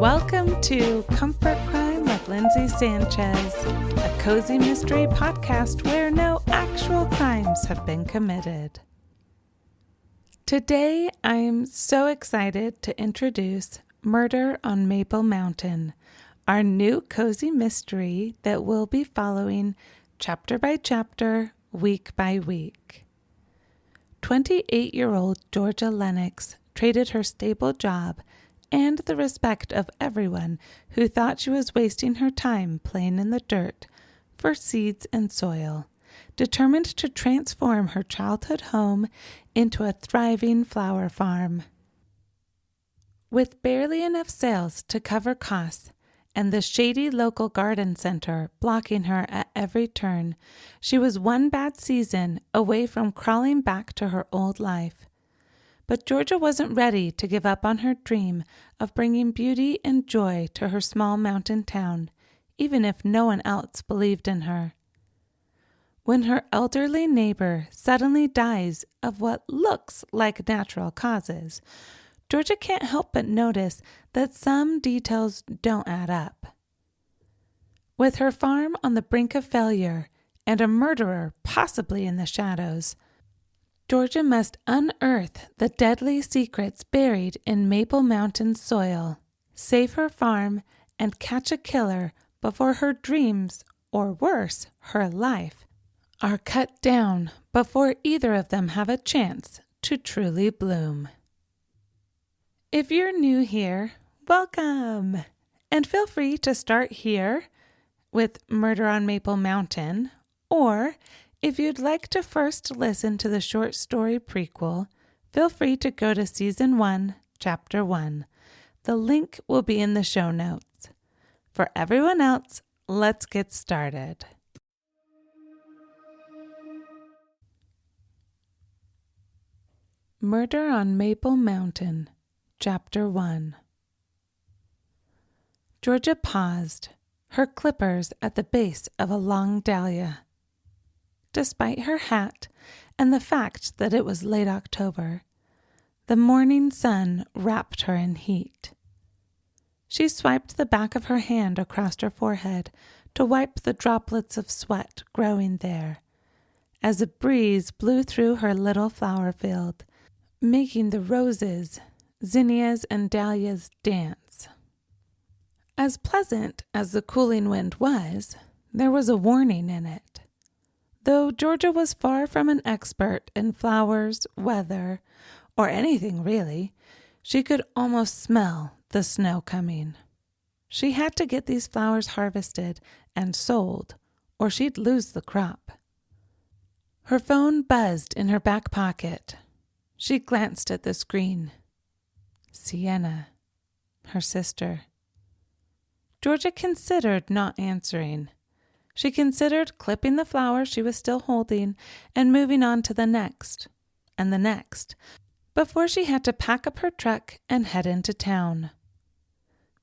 Welcome to Comfort Crime with Lindsay Sanchez, a cozy mystery podcast where no actual crimes have been committed. Today, I am so excited to introduce Murder on Maple Mountain, our new cozy mystery that we'll be following chapter by chapter, week by week. 28-year-old Georgia Lennox traded her stable job and the respect of everyone who thought she was wasting her time playing in the dirt for seeds and soil, determined to transform her childhood home into a thriving flower farm. With barely enough sales to cover costs and the shady local garden center blocking her at every turn, she was one bad season away from crawling back to her old life. But Georgia wasn't ready to give up on her dream of bringing beauty and joy to her small mountain town, even if no one else believed in her. When her elderly neighbor suddenly dies of what looks like natural causes, Georgia can't help but notice that some details don't add up. With her farm on the brink of failure and a murderer possibly in the shadows, Georgia must unearth the deadly secrets buried in Maple Mountain soil, save her farm, and catch a killer before her dreams, or worse, her life, are cut down before either of them have a chance to truly bloom. If you're new here, welcome! And feel free to start here with Murder on Maple Mountain, or if you'd like to first listen to the short story prequel, feel free to go to Season 1, Chapter 1. The link will be in the show notes. For everyone else, let's get started. Murder on Maple Mountain, Chapter 1. Georgia paused, her clippers at the base of a long dahlia. Despite her hat and the fact that it was late October, the morning sun wrapped her in heat. She swiped the back of her hand across her forehead to wipe the droplets of sweat growing there, as a breeze blew through her little flower field, making the roses, zinnias, and dahlias dance. As pleasant as the cooling wind was, there was a warning in it. Though Georgia was far from an expert in flowers, weather, or anything really, she could almost smell the snow coming. She had to get these flowers harvested and sold, or she'd lose the crop. Her phone buzzed in her back pocket. She glanced at the screen. Sienna, her sister. Georgia considered not answering. She considered clipping the flower she was still holding and moving on to the next, and the next, before she had to pack up her truck and head into town.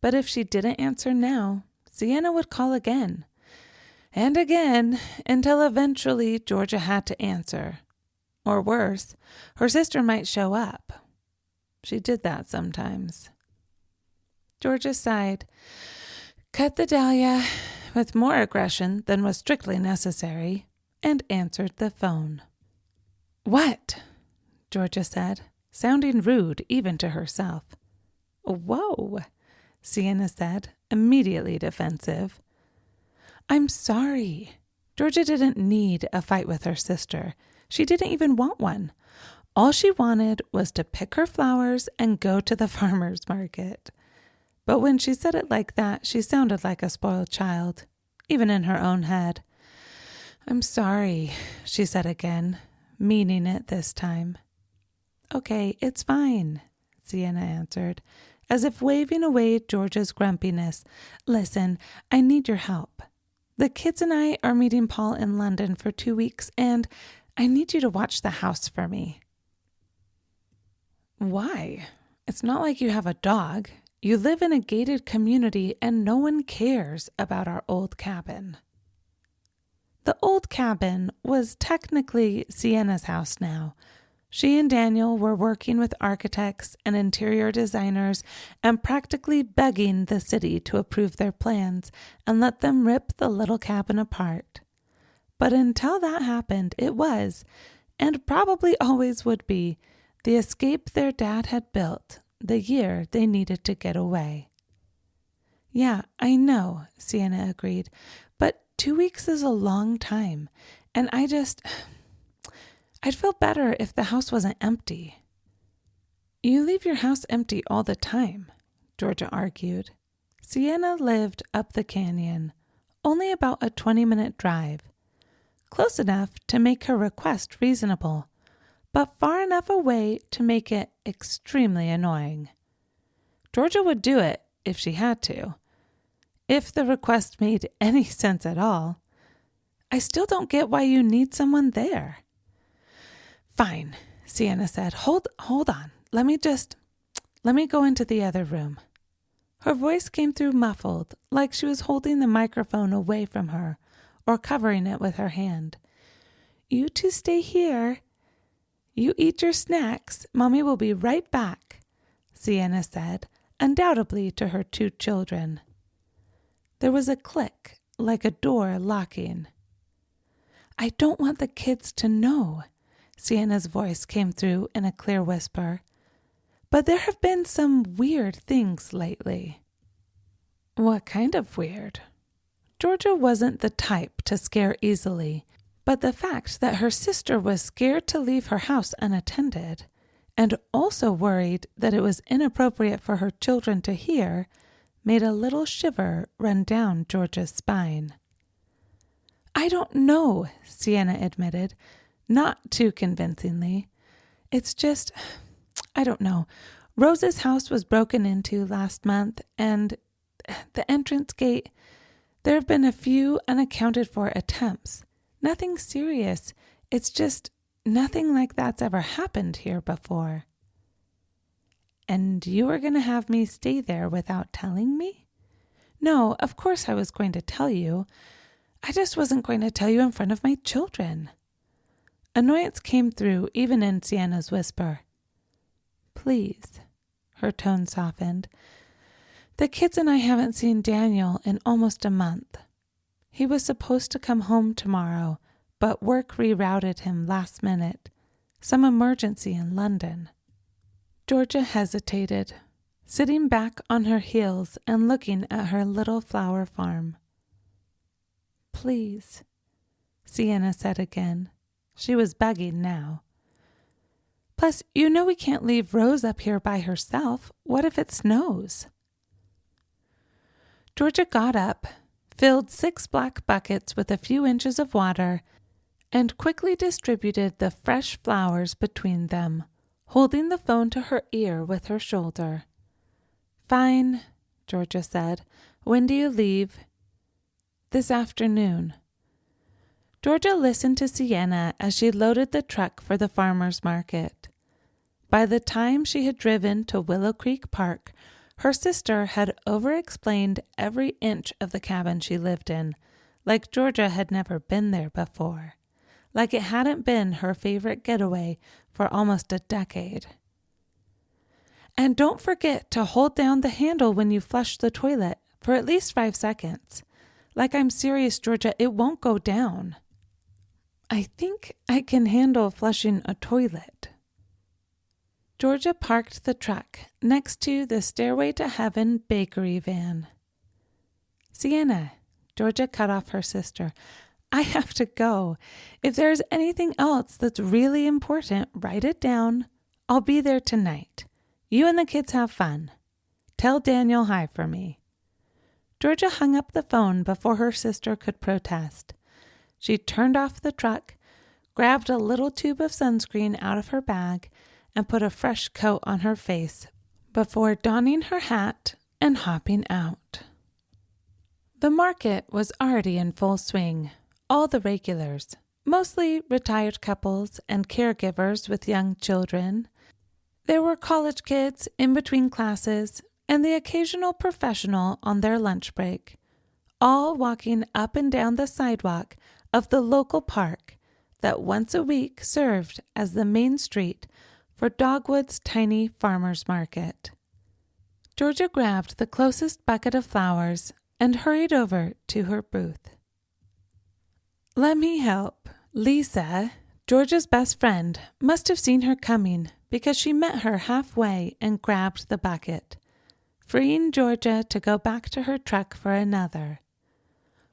But if she didn't answer now, Sienna would call again, and again, until eventually Georgia had to answer. Or worse, her sister might show up. She did that sometimes. Georgia sighed, cut the dahlia with more aggression than was strictly necessary, and answered the phone. What? Georgia said, sounding rude even to herself. Whoa, Sienna said, immediately defensive. I'm sorry. Georgia didn't need a fight with her sister. She didn't even want one. All she wanted was to pick her flowers and go to the farmer's market. But when she said it like that, she sounded like a spoiled child, even in her own head. I'm sorry, she said again, meaning it this time. Okay, it's fine, Sienna answered, as if waving away Georgia's grumpiness. Listen, I need your help. The kids and I are meeting Paul in London for 2 weeks, and I need you to watch the house for me. Why? It's not like you have a dog. You live in a gated community and no one cares about our old cabin. The old cabin was technically Sienna's house now. She and Daniel were working with architects and interior designers and practically begging the city to approve their plans and let them rip the little cabin apart. But until that happened, it was, and probably always would be, the escape their dad had built the year they needed to get away. Yeah, I know, Sienna agreed, but 2 weeks is a long time, and I'd feel better if the house wasn't empty. You leave your house empty all the time, Georgia argued. Sienna lived up the canyon, only about a 20-minute drive, close enough to make her request reasonable, but far enough away to make it extremely annoying. Georgia would do it if she had to, if the request made any sense at all. I still don't get why you need someone there. Fine, Sienna said. Hold on. Let me go into the other room. Her voice came through muffled, like she was holding the microphone away from her or covering it with her hand. You two stay here. You eat your snacks. Mommy will be right back, Sienna said, undoubtedly to her 2 children. There was a click, like a door locking. I don't want the kids to know, Sienna's voice came through in a clear whisper. But there have been some weird things lately. What kind of weird? Georgia wasn't the type to scare easily, but the fact that her sister was scared to leave her house unattended, and also worried that it was inappropriate for her children to hear, made a little shiver run down Georgia's spine. I don't know, Sienna admitted, not too convincingly. It's just, I don't know. Rose's house was broken into last month, and the entrance gate, there have been a few unaccounted for attempts. Nothing serious. It's just nothing like that's ever happened here before. And you were going to have me stay there without telling me? No, of course I was going to tell you. I just wasn't going to tell you in front of my children. Annoyance came through even in Sienna's whisper. Please, her tone softened. The kids and I haven't seen Daniel in almost a month. He was supposed to come home tomorrow, but work rerouted him last minute. Some emergency in London. Georgia hesitated, sitting back on her heels and looking at her little flower farm. Please, Sienna said again. She was begging now. Plus, you know we can't leave Rose up here by herself. What if it snows? Georgia got up, filled 6 black buckets with a few inches of water, and quickly distributed the fresh flowers between them, holding the phone to her ear with her shoulder. Fine, Georgia said. When do you leave? This afternoon. Georgia listened to Sienna as she loaded the truck for the farmer's market. By the time she had driven to Willow Creek Park, her sister had over-explained every inch of the cabin she lived in, like Georgia had never been there before, like it hadn't been her favorite getaway for almost a decade. And don't forget to hold down the handle when you flush the toilet for at least 5 seconds. Like I'm serious, Georgia, it won't go down. I think I can handle flushing a toilet. Georgia parked the truck next to the Stairway to Heaven bakery van. Sienna, Georgia cut off her sister. I have to go. If there's anything else that's really important, write it down. I'll be there tonight. You and the kids have fun. Tell Daniel hi for me. Georgia hung up the phone before her sister could protest. She turned off the truck, grabbed a little tube of sunscreen out of her bag, and put a fresh coat on her face before donning her hat and hopping out. The market was already in full swing. All the regulars, mostly retired couples and caregivers with young children. There were college kids in between classes and the occasional professional on their lunch break, all walking up and down the sidewalk of the local park that once a week served as the main street for Dogwood's tiny farmer's market. Georgia grabbed the closest bucket of flowers and hurried over to her booth. "Let me help." Lisa, Georgia's best friend, must have seen her coming because she met her halfway and grabbed the bucket, freeing Georgia to go back to her truck for another.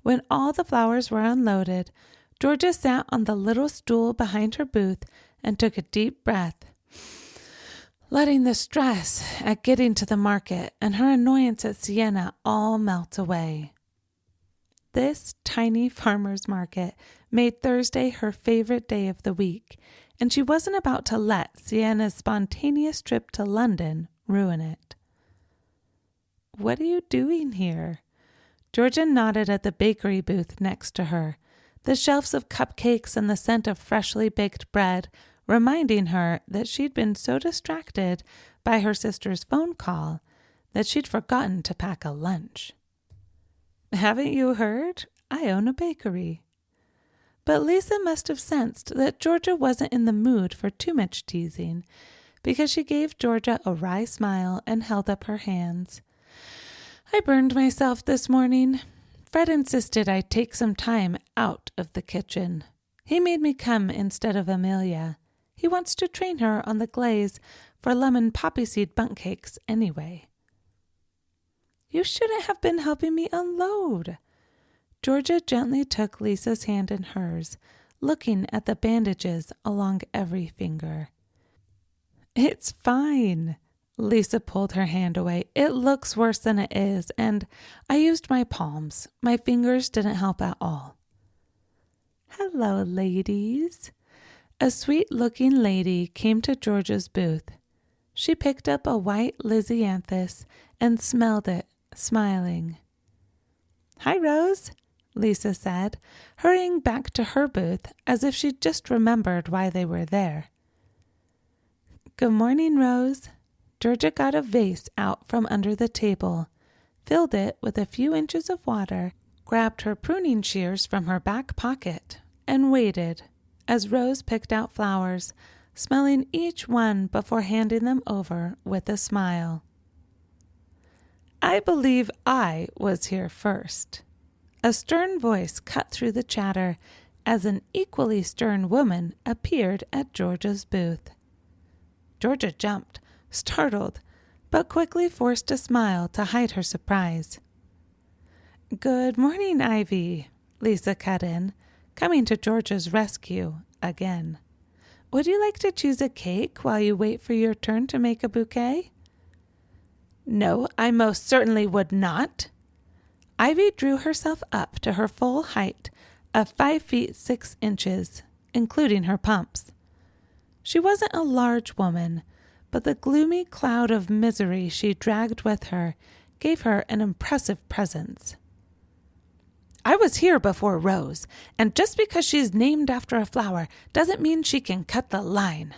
When all the flowers were unloaded, Georgia sat on the little stool behind her booth and took a deep breath, letting the stress at getting to the market and her annoyance at Sienna all melt away. This tiny farmer's market made Thursday her favorite day of the week, and she wasn't about to let Sienna's spontaneous trip to London ruin it. "What are you doing here?" Georgia nodded at the bakery booth next to her, the shelves of cupcakes and the scent of freshly baked bread reminding her that she'd been so distracted by her sister's phone call that she'd forgotten to pack a lunch. "Haven't you heard? I own a bakery." But Lisa must have sensed that Georgia wasn't in the mood for too much teasing, because she gave Georgia a wry smile and held up her hands. "I burned myself this morning. Fred insisted I take some time out of the kitchen. He made me come instead of Amelia. He wants to train her on the glaze for lemon poppy seed bundt cakes anyway." "You shouldn't have been helping me unload." Georgia gently took Lisa's hand in hers, looking at the bandages along every finger. "It's fine." Lisa pulled her hand away. "It looks worse than it is, and I used my palms. My fingers didn't help at all." "Hello, ladies." A sweet-looking lady came to Georgia's booth. She picked up a white lysianthus and smelled it, smiling. "Hi, Rose," Lisa said, hurrying back to her booth as if she'd just remembered why they were there. "Good morning, Rose." Georgia got a vase out from under the table, filled it with a few inches of water, grabbed her pruning shears from her back pocket, and waited as Rose picked out flowers, smelling each one before handing them over with a smile. "I believe I was here first." A stern voice cut through the chatter as an equally stern woman appeared at Georgia's booth. Georgia jumped, startled, but quickly forced a smile to hide her surprise. "Good morning, Ivy," Lisa cut in, coming to Georgia's rescue again. "Would you like to choose a cake while you wait for your turn to make a bouquet?" "No, I most certainly would not." Ivy drew herself up to her full height of 5 feet 6 inches, including her pumps. She wasn't a large woman, but the gloomy cloud of misery she dragged with her gave her an impressive presence. "I was here before Rose, and just because she's named after a flower doesn't mean she can cut the line."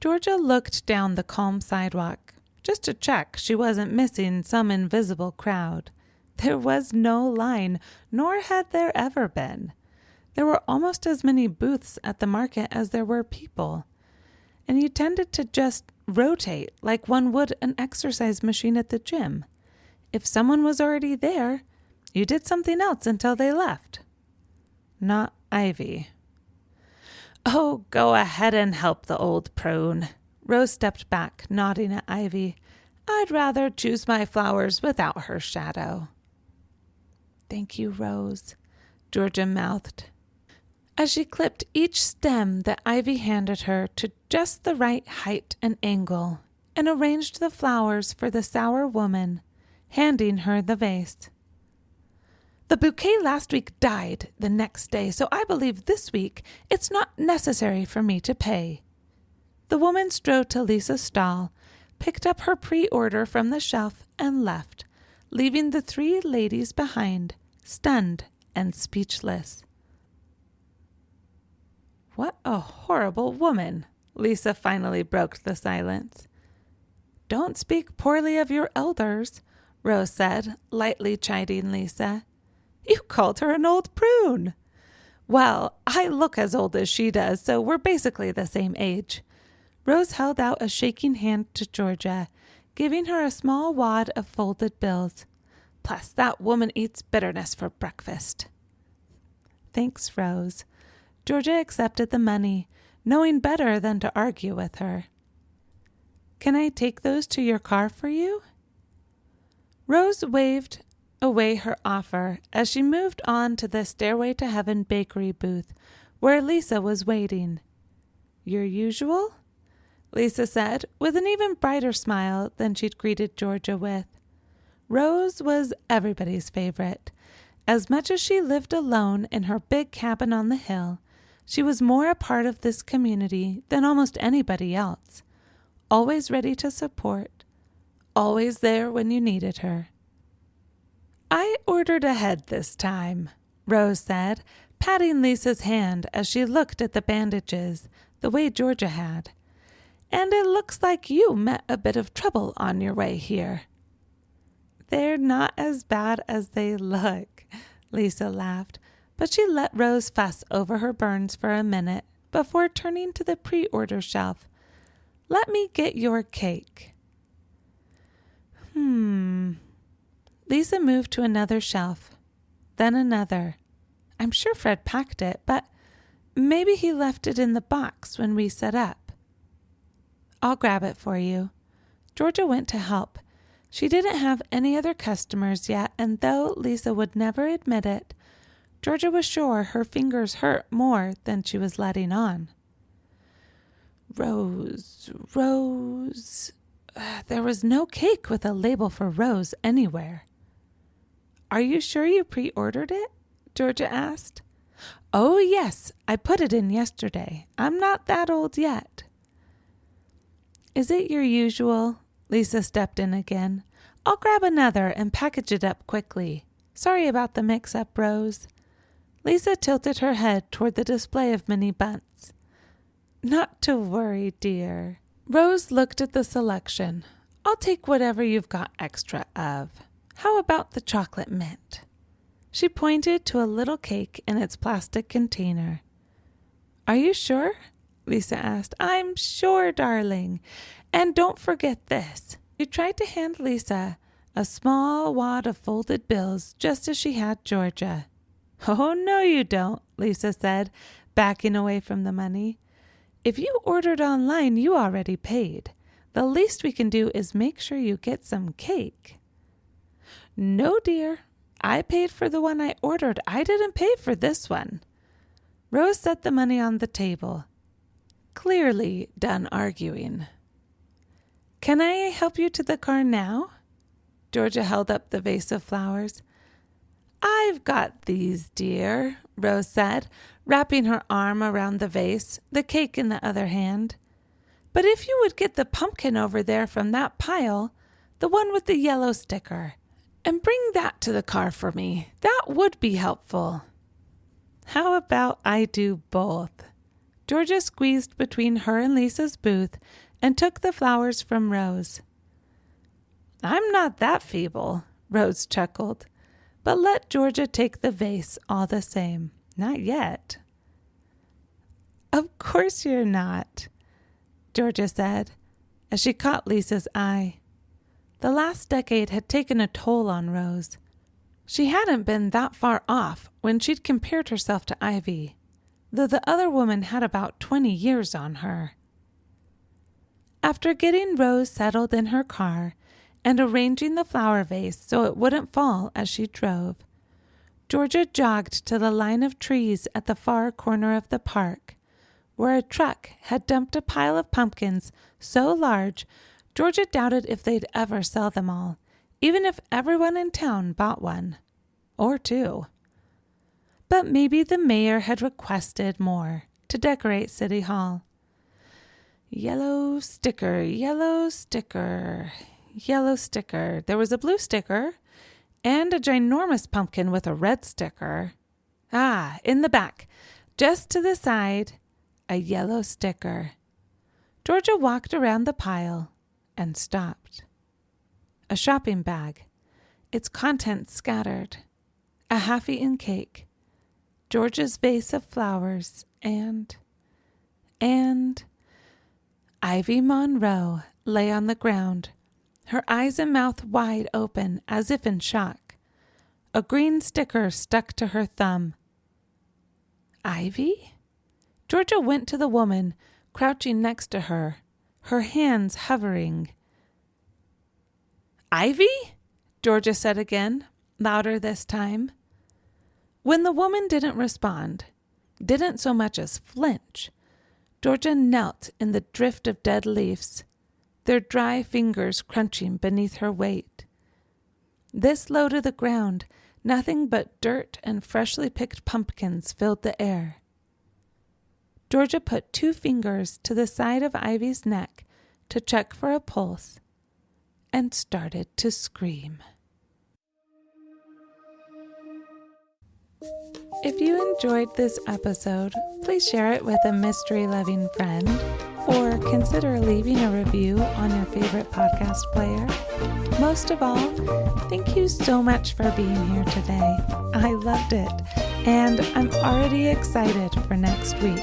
Georgia looked down the calm sidewalk, just to check she wasn't missing some invisible crowd. There was no line, nor had there ever been. There were almost as many booths at the market as there were people, and you tended to just rotate like one would an exercise machine at the gym. If someone was already there, you did something else until they left. Not Ivy. "Oh, go ahead and help the old prune." Rose stepped back, nodding at Ivy. "I'd rather choose my flowers without her shadow." "Thank you, Rose," Georgia mouthed, as she clipped each stem that Ivy handed her to just the right height and angle, and arranged the flowers for the sour woman, handing her the vase. "The bouquet last week died the next day, so I believe this week it's not necessary for me to pay." The woman strode to Lisa's stall, picked up her pre-order from the shelf, and left, leaving the 3 ladies behind, stunned and speechless. "What a horrible woman," Lisa finally broke the silence. "Don't speak poorly of your elders," Rose said, lightly chiding Lisa. "You called her an old prune." Well, I look as old as she does, so we're basically the same age. Rose held out a shaking hand to Georgia, giving her a small wad of folded bills. Plus, that woman eats bitterness for breakfast. Thanks, Rose. Georgia accepted the money, knowing better than to argue with her. Can I take those to your car for you? Rose waved away her offer as she moved on to the Stairway to Heaven bakery booth, where Lisa was waiting. Your usual? Lisa said, with an even brighter smile than she'd greeted Georgia with. Rose was everybody's favorite. As much as she lived alone in her big cabin on the hill, she was more a part of this community than almost anybody else. Always ready to support, always there when you needed her. I ordered ahead this time, Rose said, patting Lisa's hand as she looked at the bandages, the way Georgia had. And it looks like you met a bit of trouble on your way here. They're not as bad as they look, Lisa laughed, but she let Rose fuss over her burns for a minute before turning to the pre-order shelf. Let me get your cake. Lisa moved to another shelf, then another. I'm sure Fred packed it, but maybe he left it in the box when we set up. I'll grab it for you. Georgia went to help. She didn't have any other customers yet, and though Lisa would never admit it, Georgia was sure her fingers hurt more than she was letting on. Rose. There was no cake with a label for Rose anywhere. Are you sure you pre-ordered it? Georgia asked. Oh, yes, I put it in yesterday. I'm not that old yet. Is it your usual? Lisa stepped in again. I'll grab another and package it up quickly. Sorry about the mix-up, Rose. Lisa tilted her head toward the display of mini buns. Not to worry, dear. Rose looked at the selection. I'll take whatever you've got extra of. How about the chocolate mint? She pointed to a little cake in its plastic container. Are you sure? Lisa asked. I'm sure, darling. And don't forget this. She tried to hand Lisa a small wad of folded bills just as she had Georgia. Oh, no, you don't, Lisa said, backing away from the money. If you ordered online, you already paid. The least we can do is make sure you get some cake. No, dear. I paid for the one I ordered. I didn't pay for this one. Rose set the money on the table, clearly done arguing. Can I help you to the car now? Georgia held up the vase of flowers. I've got these, dear, Rose said, wrapping her arm around the vase, the cake in the other hand. But if you would get the pumpkin over there from that pile, the one with the yellow sticker, and bring that to the car for me, that would be helpful. How about I do both? Georgia squeezed between her and Lisa's booth and took the flowers from Rose. I'm not that feeble, Rose chuckled, but let Georgia take the vase all the same. Not yet. Of course you're not, Georgia said, as she caught Lisa's eye. The last decade had taken a toll on Rose. She hadn't been that far off when she'd compared herself to Ivy, though the other woman had about 20 years on her. After getting Rose settled in her car and arranging the flower vase so it wouldn't fall as she drove, Georgia jogged to the line of trees at the far corner of the park, where a truck had dumped a pile of pumpkins so large Georgia doubted if they'd ever sell them all, even if everyone in town bought one. Or two. But maybe the mayor had requested more to decorate City Hall. Yellow sticker, yellow sticker, yellow sticker. There was a blue sticker and a ginormous pumpkin with a red sticker. Ah, in the back, just to the side, a yellow sticker. Georgia walked around the pile and stopped. A shopping bag, its contents scattered, a half-eaten cake, George's vase of flowers, and Ivy Monroe lay on the ground, her eyes and mouth wide open as if in shock. A green sticker stuck to her thumb. Ivy? Georgia went to the woman, crouching next to her, her hands hovering. Ivy? Georgia said again, louder this time. When the woman didn't respond, didn't so much as flinch, Georgia knelt in the drift of dead leaves, their dry fingers crunching beneath her weight. This low to the ground, nothing but dirt and freshly picked pumpkins filled the air. Georgia put 2 fingers to the side of Ivy's neck to check for a pulse and started to scream. If you enjoyed this episode, please share it with a mystery-loving friend or consider leaving a review on your favorite podcast player. Most of all, thank you so much for being here today. I loved it, and I'm already excited for next week.